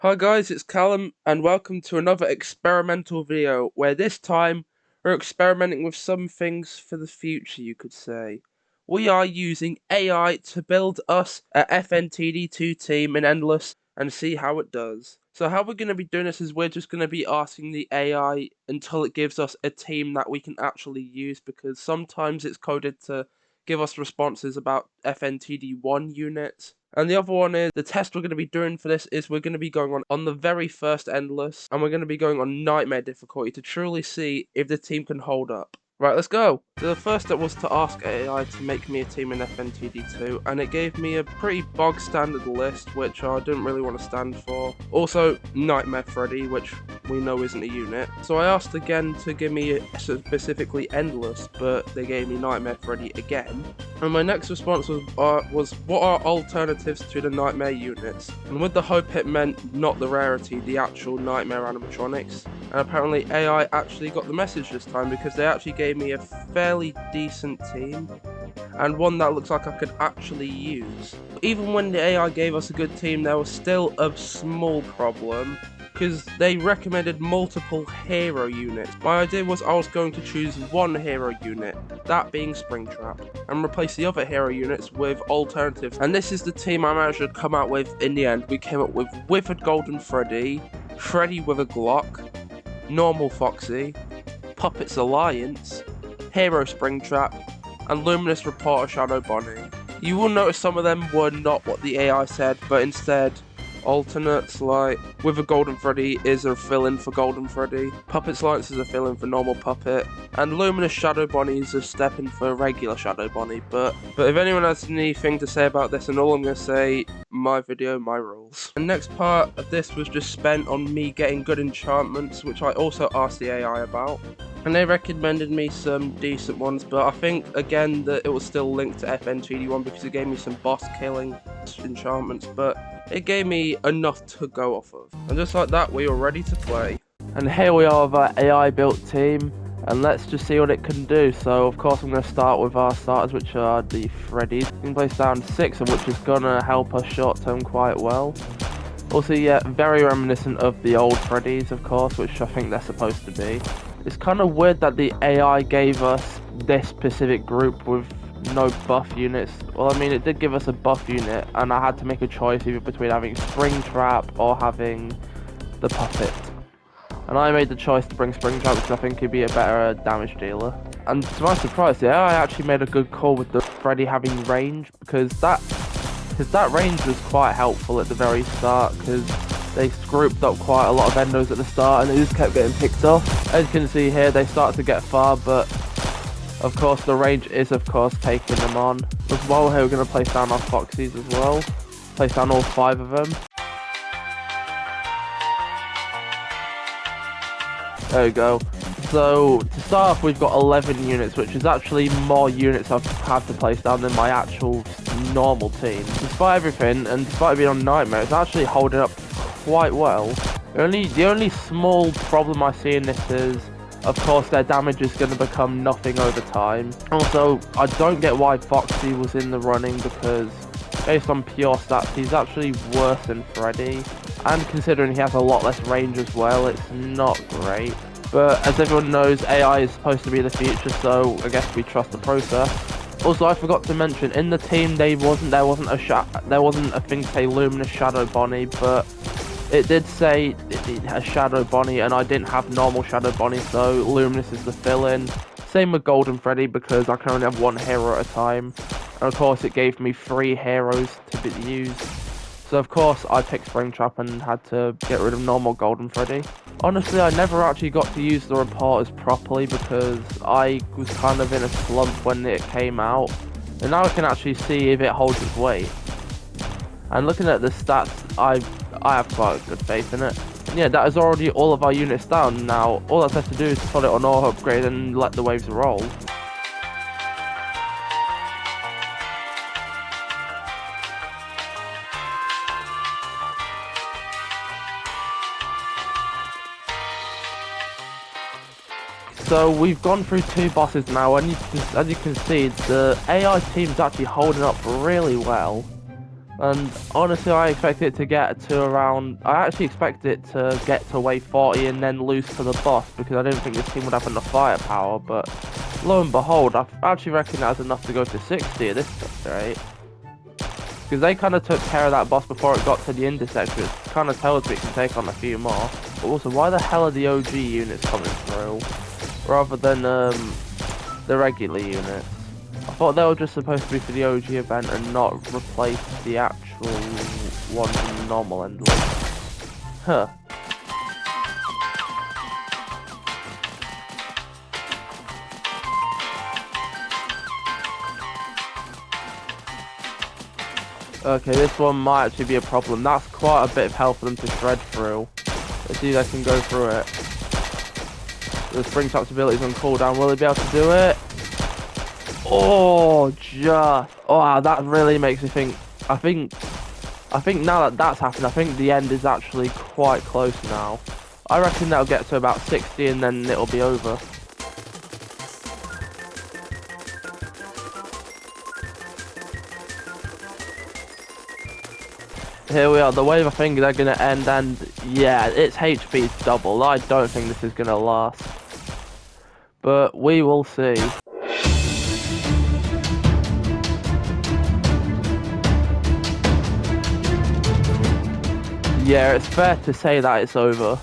Hi guys, it's Callum and welcome to another experimental video where this time we're experimenting with some things for the future, you could say. We are using AI to build us a FNTD2 team in Endless and see how it does. So how we're going to be doing this is we're just going to be asking the AI until it gives us a team that we can actually use, because sometimes it's coded to give us responses about FNTD1 units. And the other one is, the test we're going to be doing for this is we're going to be going on the very first Endless, and we're going to be going on Nightmare difficulty to truly see if the team can hold up. Right, let's go! So the first step was to ask AI to make me a team in FNTD2, and it gave me a pretty bog standard list, which I didn't really want to stand for. Also, Nightmare Freddy, which we know isn't a unit. So I asked again to give me specifically Endless, but they gave me Nightmare Freddy again. And my next response was what are alternatives to the Nightmare units? And with the hope it meant not the rarity, the actual Nightmare animatronics. And apparently AI actually got the message this time, because they actually gave me a fairly decent team, and one that looks like I could actually use. Even when the AI gave us a good team, there was still a small problem, because they recommended multiple hero units. My idea was I was going to choose one hero unit, that being Springtrap, and replace the other hero units with alternatives. And this is the team I managed to come out with in the end. We came up with Withered Golden Freddy, Freddy with a Glock, Normal Foxy, Puppets Alliance, Hero Springtrap, and Luminous Reporter Shadow Bonnie. You will notice some of them were not what the AI said, but instead alternates, like Withered Golden Freddy is a fill-in for Golden Freddy, Puppets Alliance is a fill-in for Normal Puppet, and Luminous Shadow Bonnie is a step-in for regular Shadow Bonnie. But if anyone has anything to say about this, and all I'm going to say, my video, my rules. The next part of this was just spent on me getting good enchantments, which I also asked the AI about. And they recommended me some decent ones, but I think again that it was still linked to FNTD1 because it gave me some boss killing enchantments, but it gave me enough to go off of. And just like that, we were ready to play. And here we are with our AI built team, and let's just see what it can do. So of course I'm going to start with our starters, which are the Freddys. We can place down 6 of which is going to help us short term quite well. Also, yeah, very reminiscent of the old Freddys, of course, which I think they're supposed to be. It's kind of weird that the AI gave us this specific group with no buff units. Well, I mean, it did give us a buff unit, and I had to make a choice either between having Springtrap or having the Puppet. And I made the choice to bring Springtrap because I think he'd be a better damage dealer. And to my surprise, the AI actually made a good call with the Freddy having range, because that range was quite helpful at the very start, because they grouped up quite a lot of endos at the start and they just kept getting picked off. As you can see here, they start to get far, but of course the range is of course taking them on. As well, here we're going to place down our Foxies as well. Place down all 5 of them. There we go. So to start off, we've got 11 units, which is actually more units I've had to place down than my actual normal team. Despite everything, and despite being on Nightmare, it's actually holding up quite well. The only small problem I see in this is, of course, their damage is going to become nothing over time. Also, I don't get why Foxy was in the running, because based on pure stats, he's actually worse than Freddy. And considering he has a lot less range as well, it's not great. But as everyone knows, AI is supposed to be the future, so I guess we trust the process. Also, I forgot to mention, in the team there wasn't a thing to say Luminous Shadow Bonnie, but it did say a Shadow Bonnie, and I didn't have normal Shadow Bonnie, so Luminous is the fill-in. Same with Golden Freddy, because I can only have 1 hero at a time. And of course it gave me 3 heroes to be used. So of course I picked Springtrap and had to get rid of normal Golden Freddy. Honestly, I never actually got to use the reporters properly because I was kind of in a slump when it came out. And now I can actually see if it holds its weight. And looking at the stats, I have quite a good faith in it. And yeah, that is already all of our units down. Now, all that's left to do is put it on auto upgrade and let the waves roll. So we've gone through 2 bosses now, and as you can see, the AI team's actually holding up really well. And honestly, I expect it to get to around... I actually expect it to get to wave 40 and then lose to the boss, because I didn't think this team would have enough firepower, but lo and behold, I actually reckon that's enough to go to 60 at this rate. Because they kind of took care of that boss before it got to the intersection, which kind of tells me it can take on a few more. But also, why the hell are the OG units coming through, rather than the regular units? I thought they were just supposed to be for the OG event and not replace the actual ones in the normal end. Huh. Okay, this one might actually be a problem. That's quite a bit of health for them to shred through. Let's see if they can go through it. The spring shot's ability's on cooldown. Will they be able to do it? Oh, just... Oh, that really makes me think... I think now that that's happened, I think the end is actually quite close now. I reckon that'll get to about 60 and then it'll be over. Here we are, the wave I think they're going to end, and yeah, its HP's double. I don't think this is going to last. But we will see. Yeah, it's fair to say that it's over.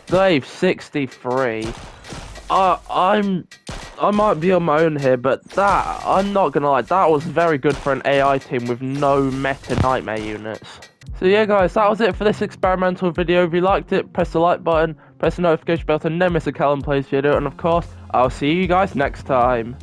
Wave 63. I might be on my own here, but that, I'm not gonna lie, that was very good for an AI team with no meta nightmare units. So yeah guys, that was it for this experimental video. If you liked it, press the like button, press the notification bell to never miss a Callum Plays video, and of course, I'll see you guys next time.